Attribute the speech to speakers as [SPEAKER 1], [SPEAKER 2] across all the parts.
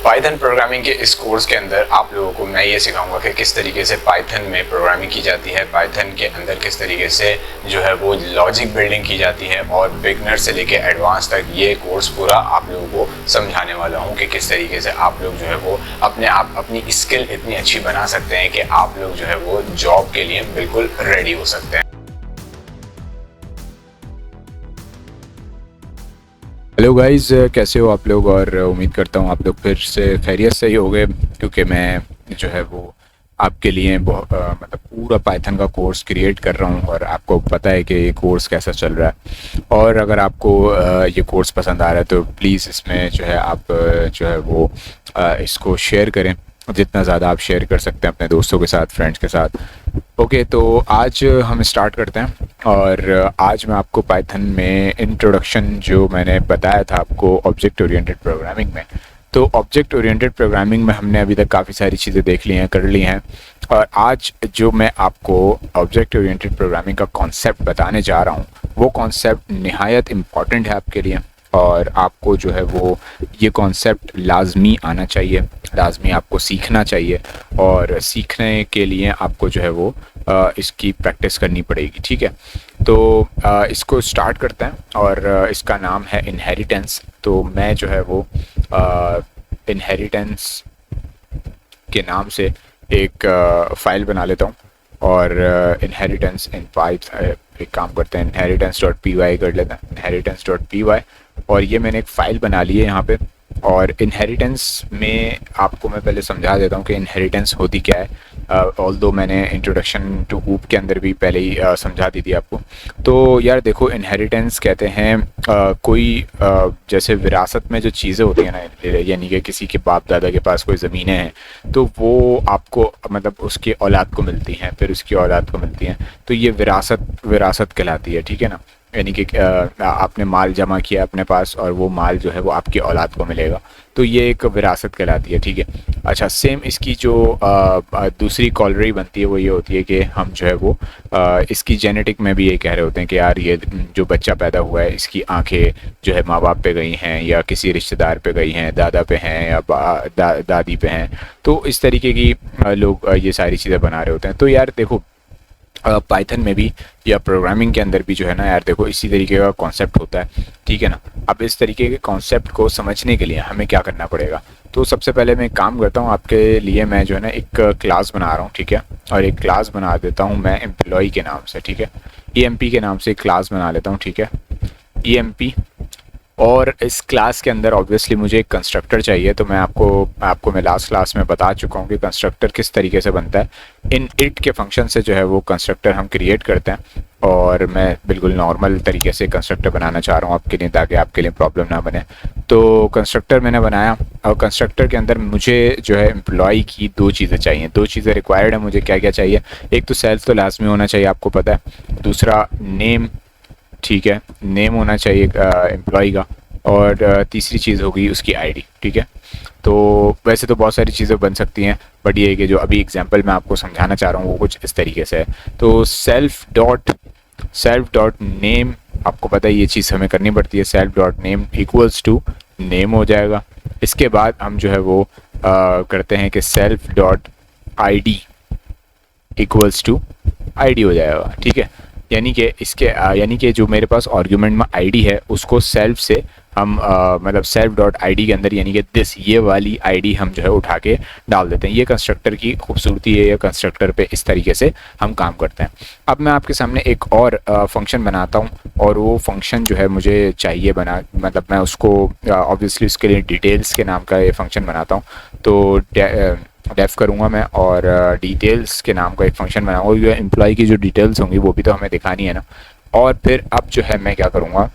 [SPEAKER 1] Python programming के इस course के अंदर आप लोगों को मैं ये सिखाऊंगा कि किस तरीके से पाइथन में प्रोग्रामिंग की जाती है, पाइथन के अंदर किस तरीके से जो है वो लॉजिक बिल्डिंग की जाती है और बिगनर से लेके एडवांस तक ये कोर्स पूरा आप लोगों को समझाने वाला हूँ कि किस तरीके से आप लोग जो है वो अपनी स्किल इतनी अच्छी बना सकते हैं कि आप लोग जो है वो जॉब के लिए बिल्कुल रेडी हो सकते हैं।
[SPEAKER 2] हेलो गाइस, कैसे हो आप लोग। और उम्मीद करता हूँ आप लोग फिर से खैरियत से ही हो गए, क्योंकि मैं जो है वो आपके लिए मतलब पूरा पाइथन का कोर्स क्रिएट कर रहा हूँ और आपको पता है कि ये कोर्स कैसा चल रहा है। और अगर आपको ये कोर्स पसंद आ रहा है तो प्लीज़ इसमें जो है आप जो है वो इसको शेयर करें, जितना ज़्यादा आप शेयर कर सकते हैं अपने दोस्तों के साथ, फ्रेंड्स के साथ। ओके, तो आज हम स्टार्ट करते हैं। और आज मैं आपको पाइथन में इंट्रोडक्शन जो मैंने बताया था आपको ऑब्जेक्ट ओरिएंटेड प्रोग्रामिंग में, तो ऑब्जेक्ट ओरिएंटेड प्रोग्रामिंग में हमने अभी तक काफ़ी सारी चीज़ें देख ली हैं, कर ली हैं। और आज जो मैं आपको ऑब्जेक्ट ओरिएंटेड प्रोग्रामिंग का कॉन्सेप्ट बताने जा रहा हूँ, वो कॉन्सेप्ट निहायत इम्पॉर्टेंट है आपके लिए। और आपको जो है वो ये कॉन्सेप्ट लाजमी आना चाहिए, लाजमी आपको सीखना चाहिए। और सीखने के लिए आपको जो है वो इसकी प्रैक्टिस करनी पड़ेगी, ठीक है। तो इसको स्टार्ट करते हैं और इसका नाम है इनहेरिटेंस। तो मैं जो है वो इनहेरिटेंस के नाम से एक फ़ाइल बना लेता हूँ। और इनहेरिटेंस इन पाइथन एक काम करते हैं, inheritance.py कर लेते हैं, inheritance.py। और ये मैंने एक फ़ाइल बना ली है यहाँ पे। और इनहेरिटेंस में आपको मैं पहले समझा देता हूँ कि इनहेरिटेंस होती क्या है। ऑल्दो मैंने इंट्रोडक्शन टू हूप के अंदर भी पहले ही समझा दी थी आपको। तो यार देखो, इनहेरिटेंस कहते हैं कोई जैसे विरासत में जो चीज़ें होती हैं ना, यानी कि किसी के बाप दादा के पास कोई ज़मीनें हैं तो वो आपको मतलब उसकी औलाद को मिलती हैं, फिर उसकी औलाद को मिलती हैं। तो ये विरासत कहलाती है, ठीक है ना। यानी कि आपने माल जमा किया अपने पास और वो माल जो है वो आपकी औलाद को मिलेगा, तो ये एक विरासत कहलाती है, ठीक है। अच्छा, सेम इसकी जो दूसरी कॉलरी बनती है वो ये होती है कि हम जो है वो इसकी जेनेटिक में भी ये कह रहे होते हैं कि यार ये जो बच्चा पैदा हुआ है इसकी आंखें जो है माँ बाप पे गई हैं या किसी रिश्तेदार पे गई हैं, दादा पे हैं या दादी पे हैं। तो इस तरीके की लोग ये सारी चीज़ें बना रहे होते हैं। तो यार देखो, पाइथन में भी या प्रोग्रामिंग के अंदर भी जो है ना यार देखो, इसी तरीके का कॉन्सेप्ट होता है, ठीक है ना। अब इस तरीके के कॉन्सेप्ट को समझने के लिए हमें क्या करना पड़ेगा, तो सबसे पहले मैं एक काम करता हूँ आपके लिए। मैं जो है ना एक क्लास बना रहा हूँ, ठीक है। और एक क्लास बना देता हूँ मैं एम्प्लॉय के नाम से, ठीक है। EMP के नाम से एक क्लास बना लेता हूँ, ठीक है, EMP। और इस क्लास के अंदर ऑब्वियसली मुझे एक कंस्ट्रक्टर चाहिए। तो मैं आपको मैं लास्ट क्लास में बता चुका हूँ कि कंस्ट्रक्टर किस तरीके से बनता है। इन इट के फंक्शन से जो है वो कंस्ट्रक्टर हम क्रिएट करते हैं। और मैं बिल्कुल नॉर्मल तरीके से कंस्ट्रक्टर बनाना चाह रहा हूँ आपके लिए, ताकि आपके लिए प्रॉब्लम ना बने। तो कंस्ट्रक्टर मैंने बनाया और कंस्ट्रक्टर के अंदर मुझे जो है एम्प्लॉय की दो चीज़ें चाहिए, दो चीज़ें रिक्वायर्ड है मुझे। क्या क्या चाहिए? एक तो सेल्फ तो लाजमी होना चाहिए, आपको पता है। दूसरा नेम, ठीक है, नेम होना चाहिए एम्प्लॉय का। और तीसरी चीज़ होगी उसकी आईडी, ठीक है। तो वैसे तो बहुत सारी चीज़ें बन सकती हैं, बट ये है कि जो अभी एग्जांपल मैं आपको समझाना चाह रहा हूँ वो कुछ इस तरीके से है। तो सेल्फ डॉट नेम, आपको पता है ये चीज़ हमें करनी पड़ती है। Self dot name equals to name हो जाएगा। इसके बाद हम जो है वो करते हैं कि self dot I equals to I हो जाएगा, ठीक है। यानी कि जो मेरे पास आर्गुमेंट में आईडी है उसको सेल्फ से हम मतलब सेल्फ डॉट आई के अंदर, यानी कि ये वाली आईडी हम जो है उठा के डाल देते हैं। ये कंस्ट्रक्टर की खूबसूरती है, ये कंस्ट्रक्टर पे इस तरीके से हम काम करते हैं। अब मैं आपके सामने एक और फंक्शन बनाता हूँ, और वो फंक्शन जो है मुझे चाहिए मतलब मैं उसको ऑब्वियसली उसके लिए डिटेल्स के नाम का ये फंक्शन बनाता हूँ। तो डेफ करूँगा मैं, और डिटेल्स के नाम का एक फंक्शन बनाऊँगा। और ये एम्प्लॉय की जो डिटेल्स होंगी वो भी तो हमें दिखानी है ना। और फिर अब जो है मैं क्या करूँगा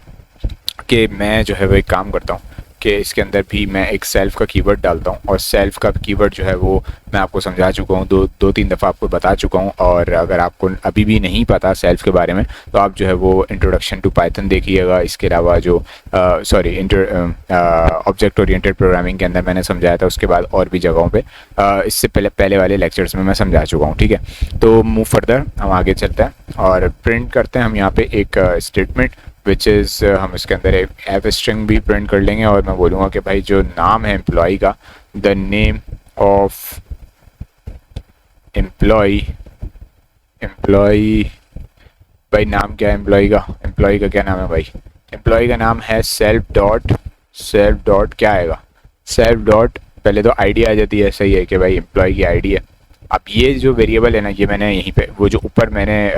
[SPEAKER 2] कि मैं जो है वो एक काम करता हूँ कि इसके अंदर भी मैं एक सेल्फ का कीवर्ड डालता हूँ। और सेल्फ का कीवर्ड जो है वो मैं आपको समझा चुका हूँ, दो तीन दफ़ा आपको बता चुका हूँ। और अगर आपको अभी भी नहीं पता सेल्फ के बारे में तो आप जो है वो इंट्रोडक्शन टू पाइथन देखिएगा। इसके अलावा जो ऑब्जेक्ट ओरिएंटेड प्रोग्रामिंग के अंदर मैंने समझाया था, उसके बाद और भी जगहों पे इससे पहले वाले लेक्चर्स में मैं समझा चुका हूँ, ठीक है। तो मूव फर्दर, हम आगे चलते हैं और प्रिंट करते हैं हम यहाँ पे एक स्टेटमेंट विच इज़ हम इसके अंदर एक एफ स्ट्रिंग भी प्रिंट कर लेंगे। और मैं बोलूँगा कि भाई जो नाम है एम्प्लॉय का, द नेम ऑफ एम्प्लॉय भाई नाम क्या है एम्प्लॉय का क्या नाम है भाई? एम्प्लॉय का नाम है सेल्फ डॉट क्या आएगा? सेल्फ डॉट पहले तो आईडी आ जाती है, सही है कि भाई एम्प्लॉय की आईडी है। अब ये जो वेरिएबल है ना, ये मैंने यहीं पे वो जो ऊपर मैंने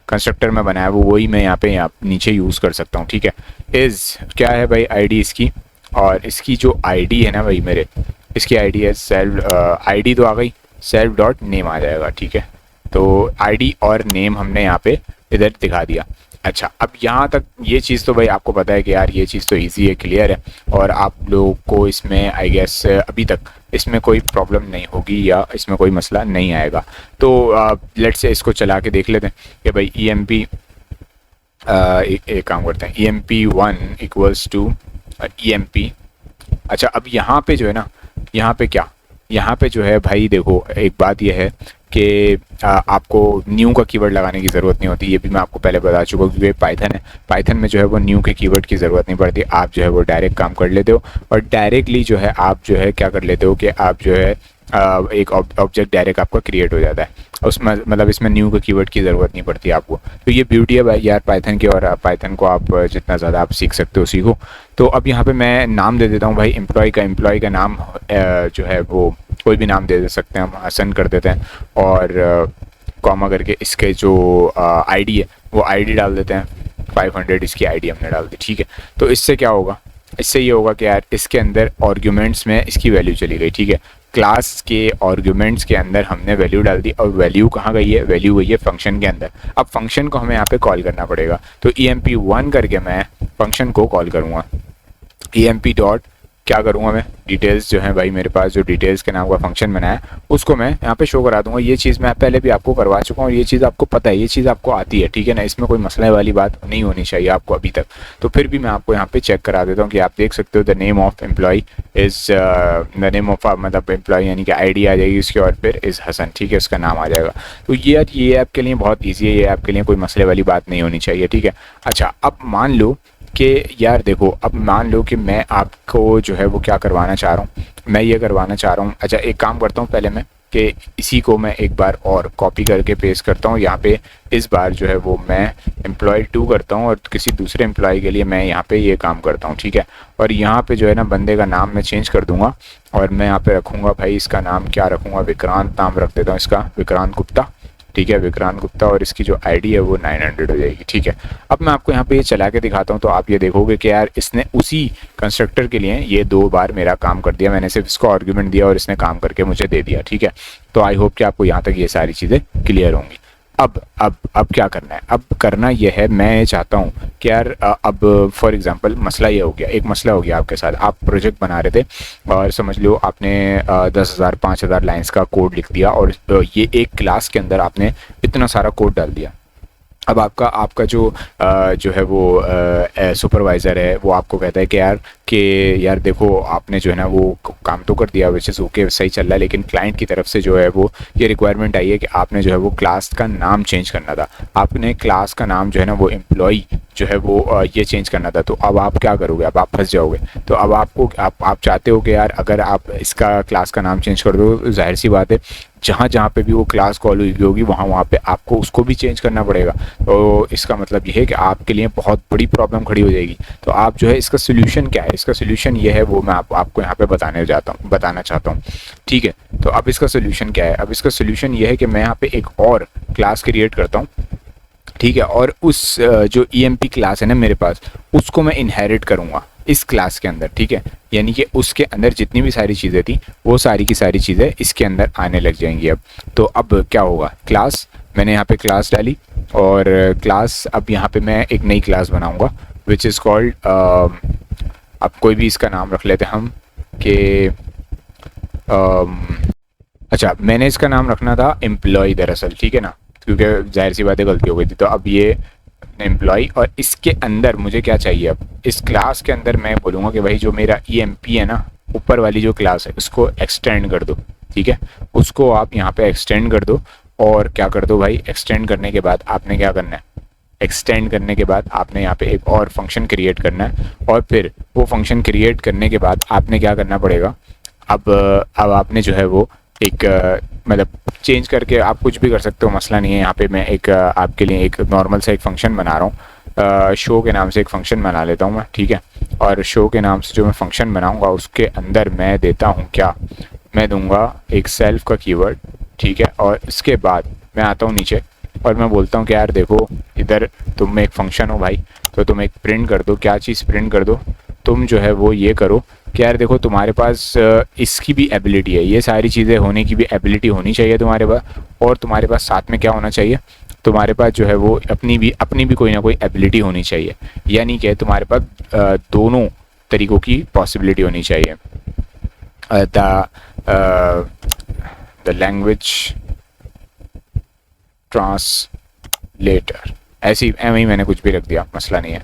[SPEAKER 2] कंस्ट्रक्टर में बनाया वो वही मैं यहाँ नीचे यूज़ कर सकता हूँ, ठीक है। इज़ क्या है भाई आईडी इसकी, और इसकी जो आईडी है ना भाई मेरे, इसकी आईडी है सेल्फ आईडी तो आ गई, सेल्फ डॉट नेम आ जाएगा, ठीक है। तो आईडी और नेम हमने यहाँ पे इधर दिखा दिया। अच्छा, अब यहाँ तक ये चीज़ तो भाई आपको पता है कि यार ये चीज़ तो इजी है, क्लियर है, और आप लोगों को इसमें आई गेस अभी तक इसमें कोई प्रॉब्लम नहीं होगी या इसमें कोई मसला नहीं आएगा। तो लेट्स से इसको चला के देख लेते हैं कि भाई EMP एक काम करते हैं, EMP1 इक्वल्स टू EMP। अच्छा, अब यहाँ पे जो है ना, यहाँ पे जो है भाई देखो, एक बात ये है कि आपको न्यू का कीवर्ड लगाने की ज़रूरत नहीं होती, ये भी मैं आपको पहले बता चुका हूँ, क्योंकि पाइथन है, पाइथन में जो है वो न्यू के कीवर्ड की ज़रूरत नहीं पड़ती, आप जो है वो डायरेक्ट काम कर लेते हो, और डायरेक्टली जो है आप जो है क्या कर लेते हो कि आप जो है एक ऑब्जेक्ट डायरेक्ट आपका क्रिएट हो जाता है, उसमें मतलब इसमें न्यू के कीवर्ड की ज़रूरत नहीं पड़ती आपको। तो ये ब्यूटी है भाई यार पाइथन की, और पाइथन को आप जितना ज़्यादा आप सीख सकते हो सीखो। तो अब यहाँ पे मैं नाम दे देता हूँ भाई एम्प्लॉय का नाम जो है वो कोई भी नाम दे सकते हैं, हम हसन कर देते हैं, और कॉमा करके इसके जो आईडी है वो आईडी डाल देते हैं, 500 इसकी आईडी हमने डाल दी, ठीक है। तो इससे क्या होगा, इससे ये होगा कि यार इसके अंदर आर्ग्यूमेंट्स में इसकी वैल्यू चली गई, ठीक है। क्लास के आर्ग्यूमेंट्स के अंदर हमने वैल्यू डाल दी, और वैल्यू कहाँ गई है? वैल्यू गई है फंक्शन के अंदर। अब फंक्शन को हमें यहाँ पे कॉल करना पड़ेगा, तो EMP1 करके मैं फंक्शन को कॉल करूँगा। EMP डॉट क्या करूँगा मैं, डिटेल्स जो है भाई मेरे पास जो डिटेल्स के नाम का फंक्शन बनाया उसको मैं यहाँ पे शो करा दूंगा। ये चीज़ मैं पहले भी आपको करवा चुका हूँ, ये चीज़ आपको पता है, ये चीज़ आपको आती है, ठीक है ना, इसमें कोई मसले वाली बात नहीं होनी चाहिए आपको अभी तक। तो फिर भी मैं आपको यहाँ पे चेक करा देता हूँ कि आप देख सकते हो the name of employee is the name of मतलब एम्प्लॉय यानी कि आईडी आ जाएगी उसकी, और फिर इज़ हसन, ठीक है, उसका नाम आ जाएगा। तो ये आपके लिए बहुत ईजी है, ये आपके लिए कोई मसले वाली बात नहीं होनी चाहिए, ठीक है। अच्छा, अब मान लो कि यार देखो, अब मान लो कि मैं आपको जो है वो क्या करवाना चाह रहा हूँ, मैं ये करवाना चाह रहा हूँ। अच्छा, एक काम करता हूँ पहले मैं कि इसी को मैं एक बार और कॉपी करके पेस्ट करता हूँ यहाँ पे, इस बार जो है वो मैं एम्प्लॉय2 करता हूँ और किसी दूसरे एम्प्लॉय के लिए मैं यहाँ पे ये काम करता हूँ, ठीक है। और यहाँ पे जो है ना बंदे का नाम मैं चेंज कर दूँगा, और मैं यहाँ पे रखूँगा भाई, इसका नाम क्या रखूँगा, विक्रांत नाम रख देता हूँ इसका, विक्रांत गुप्ता, ठीक है, विक्रांत गुप्ता, और इसकी जो आईडी है वो 900 हो जाएगी, ठीक है। अब मैं आपको यहाँ पे ये चला के दिखाता हूँ, तो आप ये देखोगे कि यार इसने उसी कंस्ट्रक्टर के लिए ये 2 बार मेरा काम कर दिया, मैंने सिर्फ इसको आर्ग्यूमेंट दिया और इसने काम करके मुझे दे दिया, ठीक है। तो आई होप कि आपको यहाँ तक ये सारी चीज़ें क्लियर होंगी। अब क्या करना है, अब करना यह है, मैं चाहता हूँ कि यार अब फॉर एग्जांपल मसला ये हो गया, एक मसला हो गया आपके साथ, आप प्रोजेक्ट बना रहे थे और समझ लो आपने 10,000 5,000 लाइंस का कोड लिख दिया, और ये एक क्लास के अंदर आपने इतना सारा कोड डाल दिया। अब आपका जो है वो सुपरवाइज़र है वो आपको कहता है कि यार देखो आपने जो है ना वो काम तो कर दिया, विच इज़ ओके, सही चल रहा है, लेकिन क्लाइंट की तरफ से जो है वो ये रिक्वायरमेंट आई है कि आपने जो है वो क्लास का नाम चेंज करना था, आपने क्लास का नाम जो है ना वो एम्प्लॉय जो है वो ये चेंज करना था। तो अब आप क्या करोगे, अब आप फंस जाओगे। तो अब आप चाहते हो कि यार अगर आप इसका क्लास का नाम चेंज कर दो, जाहिर सी बात है जहाँ पे भी वो क्लास कॉल हुई होगी वहाँ पे आपको उसको भी चेंज करना पड़ेगा। तो इसका मतलब ये है कि आपके लिए बहुत बड़ी प्रॉब्लम खड़ी हो जाएगी। तो आप जो है इसका सोल्यूशन क्या है, इसका सोल्यूशन ये है वो मैं आपको यहाँ पे बताना चाहता हूँ, ठीक है। तो अब इसका सोल्यूशन क्या है, अब इसका सोल्यूशन ये है कि मैं यहाँ पे एक और क्लास क्रिएट करता हूँ, ठीक है, और उस जो EMP क्लास है ना मेरे पास, उसको मैं इनहेरिट करूँगा इस क्लास के अंदर, ठीक है। यानी कि उसके अंदर जितनी भी सारी चीज़ें थी वो सारी की सारी चीज़ें इसके अंदर आने लग जाएंगी। अब क्या होगा, क्लास मैंने यहाँ पे क्लास डाली, और क्लास अब यहाँ पे मैं एक नई क्लास बनाऊँगा विच इज़ कॉल्ड, अब कोई भी इसका नाम रख लेते हैं हम कि अच्छा, मैंने इसका नाम रखना था एम्प्लॉय दरअसल, ठीक है ना, क्योंकि जाहिर सी बात है गलती हो गई थी। तो अब ये एम्प्लॉय, और इसके अंदर मुझे क्या चाहिए, अब इस क्लास के अंदर मैं बोलूँगा कि भाई जो मेरा EMP है ना, ऊपर वाली जो क्लास है उसको एक्सटेंड कर दो, ठीक है, उसको आप यहाँ पे एक्सटेंड कर दो। और क्या कर दो भाई, एक्सटेंड करने के बाद आपने क्या करना है, एक्सटेंड करने के बाद आपने यहाँ पे एक और फंक्शन क्रिएट करना है, और फिर वो फंक्शन क्रिएट करने के बाद आपने क्या करना पड़ेगा, अब आपने जो है वो एक मतलब चेंज करके आप कुछ भी कर सकते हो, मसला नहीं है। यहाँ पे मैं एक आपके लिए एक नॉर्मल सा एक फंक्शन बना रहा हूँ, शो के नाम से एक फंक्शन बना लेता हूँ मैं, ठीक है। और शो के नाम से जो मैं फंक्शन बनाऊँगा उसके अंदर मैं देता हूँ क्या, मैं दूंगा एक सेल्फ का कीवर्ड, ठीक है। और इसके बाद मैं आता हूँ नीचे और मैं बोलता हूँ कि यार देखो इधर तुम एक फंक्शन हो भाई, तो तुम एक प्रिंट कर दो, क्या चीज़ प्रिंट कर दो, तुम जो है वो ये करो कि यार देखो तुम्हारे पास इसकी भी एबिलिटी है, ये सारी चीज़ें होने की भी एबिलिटी होनी चाहिए तुम्हारे पास, और तुम्हारे पास साथ में क्या होना चाहिए, तुम्हारे पास जो है वो अपनी भी कोई ना कोई एबिलिटी होनी चाहिए, यानी कि तुम्हारे पास दोनों तरीक़ों की पॉसिबिलिटी होनी चाहिए। द लैंग्वेज ट्रांसलेटर, ऐसी एम ही मैंने कुछ भी रख दिया, मसला नहीं है,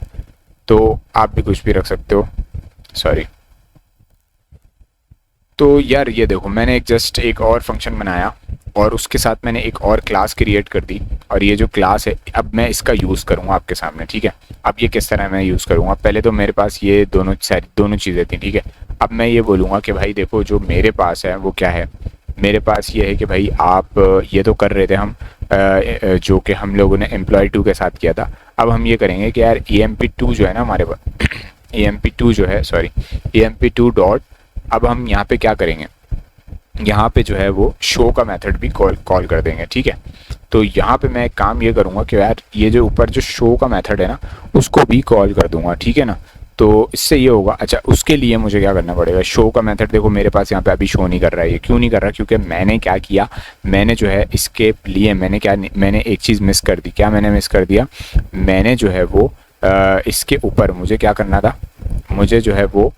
[SPEAKER 2] तो आप भी कुछ भी रख सकते हो, सॉरी। तो यार ये देखो मैंने एक जस्ट एक और फंक्शन बनाया और उसके साथ मैंने एक और क्लास क्रिएट कर दी, और ये जो क्लास है अब मैं इसका यूज़ करूँगा आपके सामने, ठीक है। अब ये किस तरह मैं यूज़ करूँगा, पहले तो मेरे पास ये दोनों चीज़ें थी, ठीक है। अब मैं ये बोलूँगा कि भाई देखो जो मेरे पास है वो क्या है, मेरे पास ये है कि भाई आप ये तो कर रहे थे हम जो कि हम लोगों ने employee2 के साथ किया था, अब हम ये करेंगे कि यार emp2 जो है ना हमारे पास emp2 जो है, सॉरी emp2 डॉट, अब हम यहाँ पे क्या करेंगे, यहाँ पे जो है वो शो का मेथड भी कॉल कर देंगे, ठीक है। तो यहाँ पे मैं एक काम ये करूँगा कि यार ये जो ऊपर जो शो का मेथड है ना उसको भी कॉल कर दूंगा, ठीक है ना। तो इससे ये होगा, अच्छा उसके लिए मुझे क्या करना पड़ेगा, शो का मेथड देखो मेरे पास यहाँ पे अभी शो नहीं कर रहा है, ये क्यों नहीं कर रहा, क्योंकि मैंने क्या किया, मैंने जो है इसके लिए मैंने एक चीज़ मिस कर दी। क्या मैंने मिस कर दिया, मैंने जो है वो इसके ऊपर मुझे क्या करना था, मुझे जो है वो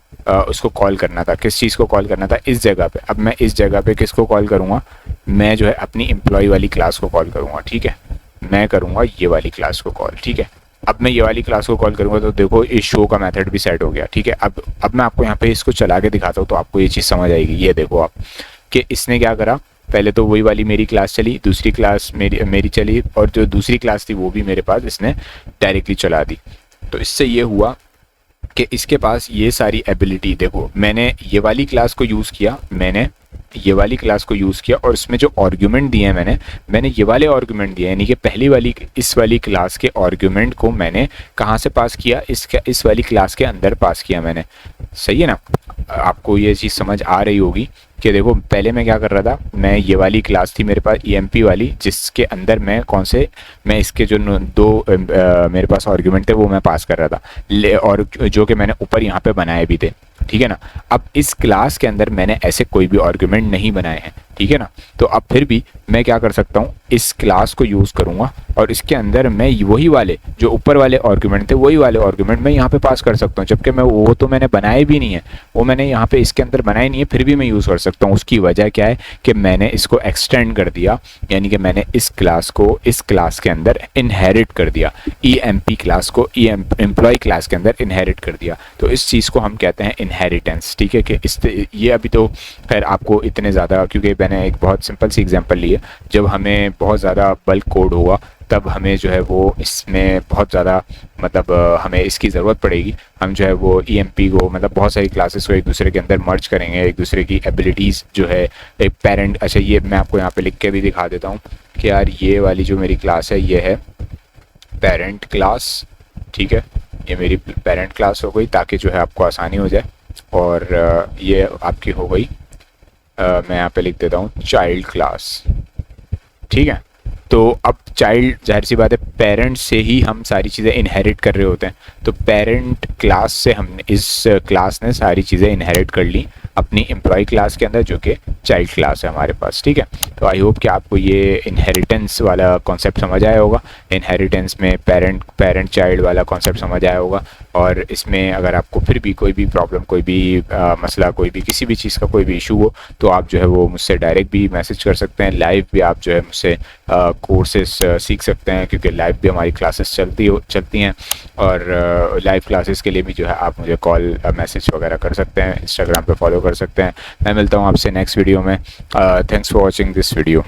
[SPEAKER 2] उसको कॉल करना था, किस चीज़ को कॉल करना था, इस जगह पे। अब मैं इस जगह पे किसको कॉल करूँगा, मैं जो है अपनी एम्प्लॉय वाली क्लास को कॉल करूँगा, ठीक है। मैं करूँगा ये वाली क्लास को कॉल, ठीक है। अब मैं ये वाली क्लास को कॉल करूँगा तो देखो इस शो का मेथड भी सेट हो गया, ठीक है। अब मैं आपको यहाँ पे इसको चला के दिखाता हूँ तो आपको ये चीज़ समझ आएगी। ये देखो आप कि इसने क्या करा, पहले तो वही वाली मेरी क्लास चली, दूसरी क्लास मेरी चली, और जो दूसरी क्लास थी वो भी मेरे पास इसने डायरेक्टली चला दी। तो इससे ये हुआ कि इसके पास ये सारी एबिलिटी, देखो मैंने ये वाली क्लास को यूज़ किया, मैंने ये वाली क्लास को यूज़ किया, और इसमें जो आर्गुमेंट दिए हैं मैंने ये वाले आर्गुमेंट दिए, यानी कि पहली वाली इस वाली क्लास के आर्गुमेंट को मैंने कहाँ से पास किया, इस वाली क्लास के अंदर पास किया मैंने, सही है ना। आपको ये चीज़ समझ आ रही होगी कि देखो पहले मैं क्या कर रहा था, मैं ये वाली क्लास थी मेरे पास EMP वाली, जिसके अंदर मैं इसके जो दो मेरे पास आर्गुमेंट थे वो मैं पास कर रहा था, और जो कि मैंने ऊपर यहाँ पे बनाए भी थे, ठीक है ना। अब इस क्लास के अंदर मैंने ऐसे कोई भी आर्गुमेंट नहीं बनाए हैं, ठीक है ना। तो अब फिर भी मैं क्या कर सकता हूँ, इस क्लास को यूज़ करूँगा और इसके अंदर मैं वही वाले जो ऊपर वाले आर्गुमेंट थे वही वाले आर्गुमेंट मैं यहाँ पे पास कर सकता हूँ, जबकि मैं वो तो मैंने बनाए भी नहीं है, वो मैंने यहाँ पे इसके अंदर बनाए नहीं है, फिर भी मैं यूज़ कर सकता हूँ। उसकी वजह क्या है कि मैंने इसको एक्सटेंड कर दिया, यानी कि मैंने इस क्लास को इस क्लास के अंदर इनहेरिट कर दिया, EMP क्लास को एम्प्लॉय क्लास के अंदर इनहेरिट कर दिया। तो इस चीज़ को हम कहते हैं इनहेरिटेंस, ठीक है। कि ये अभी तो खैर आपको इतने ज़्यादा, क्योंकि मैंने एक बहुत सिंपल सी एग्जांपल ली है, जब हमें बहुत ज़्यादा बल्क कोड होगा तब हमें जो है वो इसमें बहुत ज़्यादा मतलब हमें इसकी ज़रूरत पड़ेगी। हम जो है वो EMP को मतलब बहुत सारी क्लासेस को एक दूसरे के अंदर मर्ज करेंगे, एक दूसरे की एबिलिटीज़ जो है एक पेरेंट, अच्छा ये मैं आपको यहाँ पे लिख के भी दिखा देता हूँ कि यार ये वाली जो मेरी क्लास है ये है पेरेंट क्लास, ठीक है। ये मेरी पेरेंट क्लास हो गई ताकि जो है आपको आसानी हो जाए, और ये आपकी हो गई मैं यहाँ पे लिख देता हूँ चाइल्ड क्लास, ठीक है। तो अब चाइल्ड, जाहिर सी बात है पेरेंट से ही हम सारी चीज़ें इनहेरिट कर रहे होते हैं, तो पेरेंट क्लास से हमने इस क्लास ने सारी चीज़ें इनहेरिट कर ली अपनी एम्प्लॉय क्लास के अंदर जो कि चाइल्ड क्लास है हमारे पास, ठीक है। तो आई होप कि आपको ये इनहेरिटेंस वाला कॉन्सेप्ट समझ आया होगा, इनहेरिटेंस में पेरेंट चाइल्ड वाला कॉन्सेप्ट समझ आया होगा। और इसमें अगर आपको फिर भी कोई भी प्रॉब्लम, कोई भी मसला, कोई भी किसी भी चीज़ का कोई भी इशू हो तो आप जो है वो मुझसे डायरेक्ट भी मैसेज कर सकते हैं, लाइव भी आप जो है मुझसे कोर्सेस सीख सकते हैं, क्योंकि लाइव भी हमारी क्लासेस चलती हैं, और लाइव क्लासेस के लिए भी जो है आप मुझे कॉल मैसेज वगैरह कर सकते हैं, इंस्टाग्राम पे फॉलो कर सकते हैं। मैं मिलता हूँ आपसे नेक्स्ट वीडियो में। Thanks for watching this video.